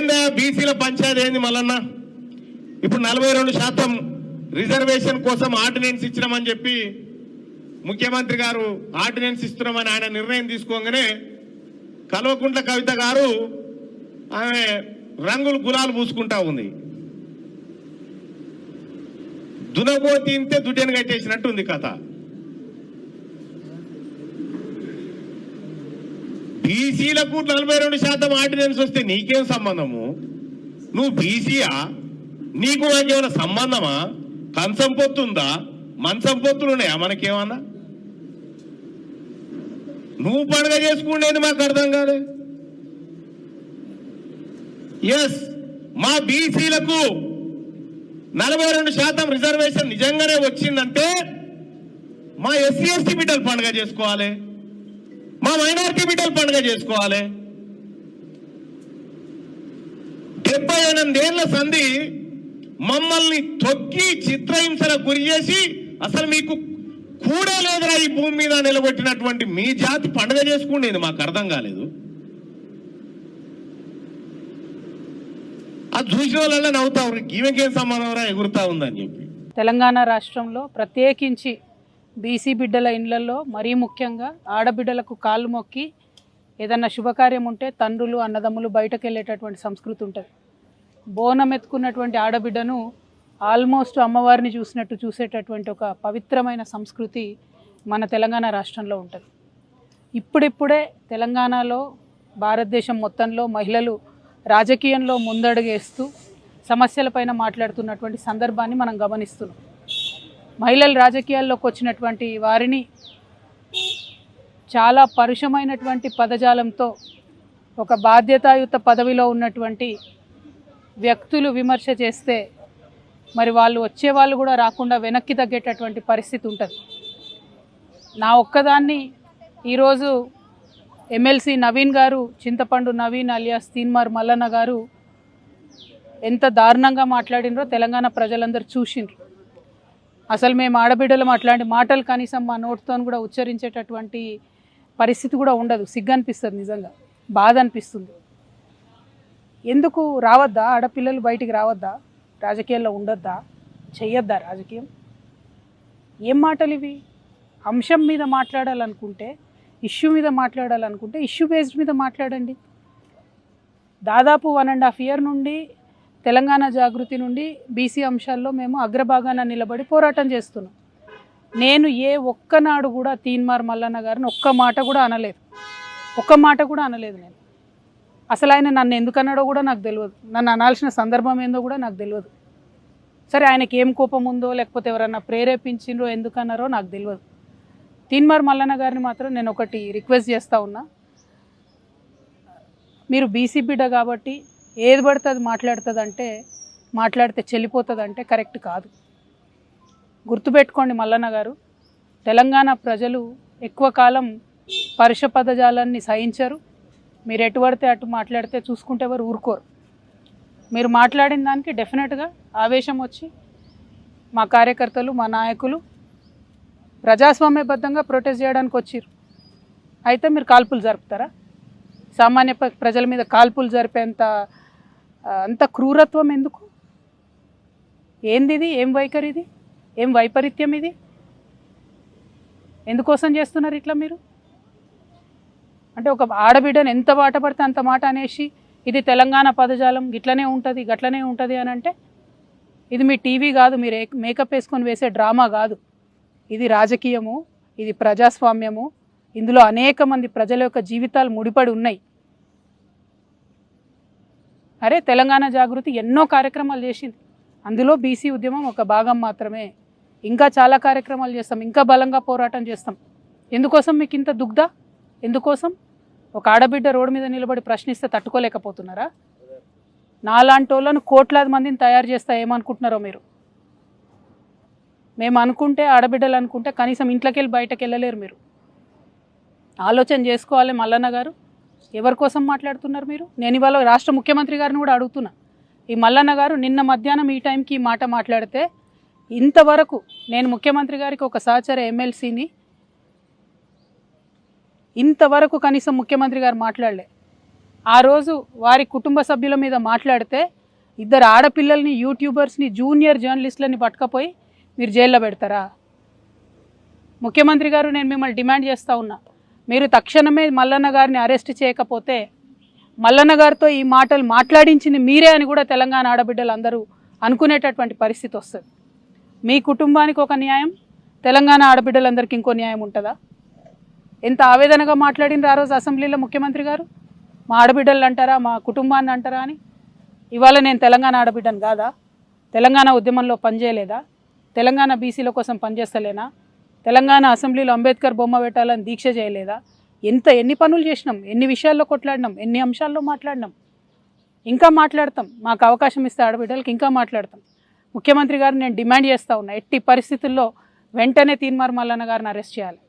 ఏందా బీసీల పంచాయతీ ఏంది మల్లన్న? ఇప్పుడు 42% రిజర్వేషన్ కోసం ఆర్డినెన్స్ ఇచ్చినామని చెప్పి ముఖ్యమంత్రి గారు ఆర్డినెన్స్ ఇస్తున్నామని ఆయన నిర్ణయం తీసుకోగానే కల్వకుంట్ల కవిత గారు ఆమె రంగులు గులాలు పూసుకుంటా ఉంది. దునబోతింతే దుడ్డెను కట్టేసినట్టు ఉంది కథ. బీసీలకు 42% ఆర్డినెన్స్ వస్తే నీకేం సంబంధము? నువ్వు బీసీయా? నీకు నాకేమైనా సంబంధమా? కంచం పొత్తుందా? మంచం పొత్తులు ఉన్నాయా మనకేమన్నా? నువ్వు పండుగ చేసుకునేది మాకు అర్థం కాలే. ఎస్, మా బీసీలకు 42% రిజర్వేషన్ నిజంగానే వచ్చిందంటే మా ఎస్సీ ఎస్టీ బిడ్డలు పండుగ చేసుకోవాలి, మా మైనారిటీ బిడ్డలు పండుగ చేసుకోవాలి. 78 ఏళ్ల సంధి మమ్మల్ని తొక్కి చిత్రహింసలకు గురి చేసి అసలు మీకు కూడా లేదురా ఈ భూమి మీద నిలబెట్టినటువంటి మీ జాతి పండుగ చేసుకునేది మాకు అర్థం కాలేదు. అది చూసిన వాళ్ళ నవ్వుతా ఈమెకేం సంబంధం ఎగురుతా ఉందని చెప్పి. తెలంగాణ రాష్ట్రంలో ప్రత్యేకించి బీసీ బిడ్డల ఇండ్లలో మరీ ముఖ్యంగా ఆడబిడ్డలకు కాళ్ళు మొక్కి ఏదన్నా శుభకార్యం ఉంటే తండ్రులు అన్నదమ్ములు బయటకు వెళ్ళేటటువంటి సంస్కృతి ఉంటుంది. బోనం ఎత్తుకున్నటువంటి ఆడబిడ్డను ఆల్మోస్ట్ అమ్మవారిని చూసినట్టు చూసేటటువంటి ఒక పవిత్రమైన సంస్కృతి మన తెలంగాణ రాష్ట్రంలో ఉంటుంది. ఇప్పుడిప్పుడే తెలంగాణలో భారతదేశం మొత్తంలో మహిళలు రాజకీయంలో ముందడుగేస్తూ సమస్యలపైన మాట్లాడుతున్నటువంటి సందర్భాన్ని మనం గమనిస్తున్నాం. మహిళలు రాజకీయాల్లోకి వచ్చినటువంటి వారిని చాలా పరుషమైనటువంటి పదజాలంతో ఒక బాధ్యతాయుత పదవిలో ఉన్నటువంటి వ్యక్తులు విమర్శ చేస్తే మరి వాళ్ళు వచ్చేవాళ్ళు కూడా రాకుండా వెనక్కి తగ్గేటటువంటి పరిస్థితి ఉంటుంది. నా ఒక్కదాన్ని ఈరోజు ఎమ్మెల్సీ నవీన్ గారు, చింతపండు నవీన్ అలియాస్ తీన్మార్ మల్లన్న గారు ఎంత దారుణంగా మాట్లాడినరో తెలంగాణ ప్రజలందరూ చూసిండ్రు. అసలు మేము ఆడబిడ్డలు అట్లాంటి మాటలు కనీసం మా నోటితో కూడా ఉచ్చరించేటటువంటి పరిస్థితి కూడా ఉండదు. సిగ్గనిపిస్తుంది, నిజంగా బాధ అనిపిస్తుంది. ఎందుకు రావద్దా? ఆడపిల్లలు బయటికి రావద్దా? రాజకీయాల్లో ఉండొద్దా? చెయ్యొద్దా రాజకీయం? ఏం మాటలు ఇవి? అంశం మీద మాట్లాడాలనుకుంటే, ఇష్యూ మీద మాట్లాడాలనుకుంటే ఇష్యూ బేస్డ్ మీద మాట్లాడండి. దాదాపు 1.5 year నుండి తెలంగాణ జాగృతి నుండి బీసీ అంశాల్లో మేము అగ్రభాగాన నిలబడి పోరాటం చేస్తున్నాం. నేను ఏ ఒక్కనాడు కూడా తీన్మార్ మల్లన్న గారిని ఒక్క మాట కూడా అనలేదు. నేను అసలు ఆయన నన్ను ఎందుకు అన్నాడో కూడా నాకు తెలియదు. నన్ను అనాల్సిన సందర్భం ఏందో కూడా నాకు తెలియదు. సరే, ఆయనకి ఏం కోపం ఉందో లేకపోతే ఎవరన్నా ప్రేరేపించిండ్రో ఎందుకన్నారో నాకు తెలియదు. తీన్మార్ మల్లన్న గారిని మాత్రం నేను ఒకటి రిక్వెస్ట్ చేస్తూ ఉన్నా. మీరు బీసీ బిడ్డ కాబట్టి ఏది పడితే అది మాట్లాడితే చెల్లిపోతుందంటే కరెక్ట్ కాదు. గుర్తుపెట్టుకోండి మల్లన్న గారు, తెలంగాణ ప్రజలు ఎక్కువ కాలం పరుష పదజాలాన్ని సహించరు. మీరు ఎటు పడితే అటు మాట్లాడితే చూసుకుంటే ఎవరు ఊరుకోరు. మీరు మాట్లాడిన దానికి డెఫినెట్గా ఆవేశం వచ్చి మా కార్యకర్తలు, మా నాయకులు ప్రజాస్వామ్యబద్ధంగా ప్రొటెస్ట్ చేయడానికి వచ్చారు. అయితే మీరు కాల్పులు జరుపుతారా? సామాన్య ప్రజల మీద కాల్పులు జరిపేంత అంత క్రూరత్వం ఎందుకు? ఏంది ఇది? ఏం వైఖరి ఇది? ఏం వైపరీత్యం ఇది? ఎందుకోసం చేస్తున్నారు ఇట్లా మీరు? అంటే ఒక ఆడబిడ్డను ఎంత మాట పడితే అంత మాట అనేసి ఇది తెలంగాణ పదజాలం గిట్లనే ఉంటుంది గట్లనే ఉంటుంది అని అంటే ఇది మీ టీవీ కాదు, మీరు మేకప్ వేసుకొని వేసే డ్రామా కాదు. ఇది రాజకీయము, ఇది ప్రజాస్వామ్యము. ఇందులో అనేక మంది ప్రజల యొక్క జీవితాలు ముడిపడి ఉన్నాయి. అరే, తెలంగాణ జాగృతి ఎన్నో కార్యక్రమాలు చేసింది. అందులో బీసీ ఉద్యమం ఒక భాగం మాత్రమే. ఇంకా చాలా కార్యక్రమాలు చేస్తాం, ఇంకా బలంగా పోరాటం చేస్తాం. ఎందుకోసం మీకు ఇంత దుగ్ధ? ఎందుకోసం? ఒక ఆడబిడ్డ రోడ్డు మీద నిలబడి ప్రశ్నిస్తే తట్టుకోలేకపోతున్నారా? నాలాంటి వాళ్ళను కోట్లాది మందిని తయారు చేస్తా ఏమనుకుంటున్నారో మీరు? మేము అనుకుంటే, ఆడబిడ్డలు అనుకుంటే కనీసం ఇంట్లోకి వెళ్ళి బయటకు వెళ్ళలేరు. మీరు ఆలోచన చేసుకోవాలి మల్లన్న గారు. ఎవరి కోసం మాట్లాడుతున్నారు మీరు? నేను ఇవాళ రాష్ట్ర ముఖ్యమంత్రి గారిని కూడా అడుగుతున్నా. ఈ మల్లన్న గారు నిన్న మధ్యాహ్నం ఈ టైంకి ఈ మాట మాట్లాడితే ఇంతవరకు నేను ముఖ్యమంత్రి గారికి ఒక సహచర ఎమ్మెల్సీని ఇంతవరకు కనీసం ముఖ్యమంత్రి గారు మాట్లాడలే. ఆ రోజు వారి కుటుంబ సభ్యుల మీద మాట్లాడితే ఇద్దరు ఆడపిల్లల్ని యూట్యూబర్స్ని జూనియర్ జర్నలిస్టులని పట్టుకపోయి మీరు జైల్లో పెడతారా? ముఖ్యమంత్రి గారు, నేను మిమ్మల్ని డిమాండ్ చేస్తూ ఉన్నా, మీరు తక్షణమే మల్లన్న గారిని అరెస్ట్ చేయకపోతే మల్లన్న గారితో ఈ మాటలు మాట్లాడించింది మీరే అని కూడా తెలంగాణ ఆడబిడ్డలు అందరూ అనుకునేటటువంటి పరిస్థితి వస్తుంది. మీ కుటుంబానికి ఒక న్యాయం, తెలంగాణ ఆడబిడ్డలందరికీ ఇంకో న్యాయం ఉంటుందా? ఎంత ఆవేదనగా మాట్లాడినారు ఆ రోజు అసెంబ్లీలో ముఖ్యమంత్రి గారు. మా ఆడబిడ్డలు అంటారా, మా కుటుంబాన్ని అంటారా అని. ఇవాళ నేను తెలంగాణ ఆడబిడ్డను కాదా? తెలంగాణ ఉద్యమంలో పనిచేయలేదా? తెలంగాణ బీసీల కోసం పనిచేస్తలేనా? తెలంగాణ అసెంబ్లీలో అంబేద్కర్ బొమ్మ పెట్టాలని దీక్ష చేయలేదా? ఎన్ని పనులు చేసినాం, ఎన్ని విషయాల్లో కొట్లాడినాం, ఎన్ని అంశాల్లో మాట్లాడినాం. ఇంకా మాట్లాడతాం, మాకు అవకాశం ఇస్తే ఆడబిడ్డలకి ఇంకా మాట్లాడతాం. ముఖ్యమంత్రి గారు నేను డిమాండ్ చేస్తూ ఉన్నా, ఎట్టి పరిస్థితుల్లో వెంటనే తీన్మార్ మల్లన్న గారిని అరెస్ట్ చేయాలి.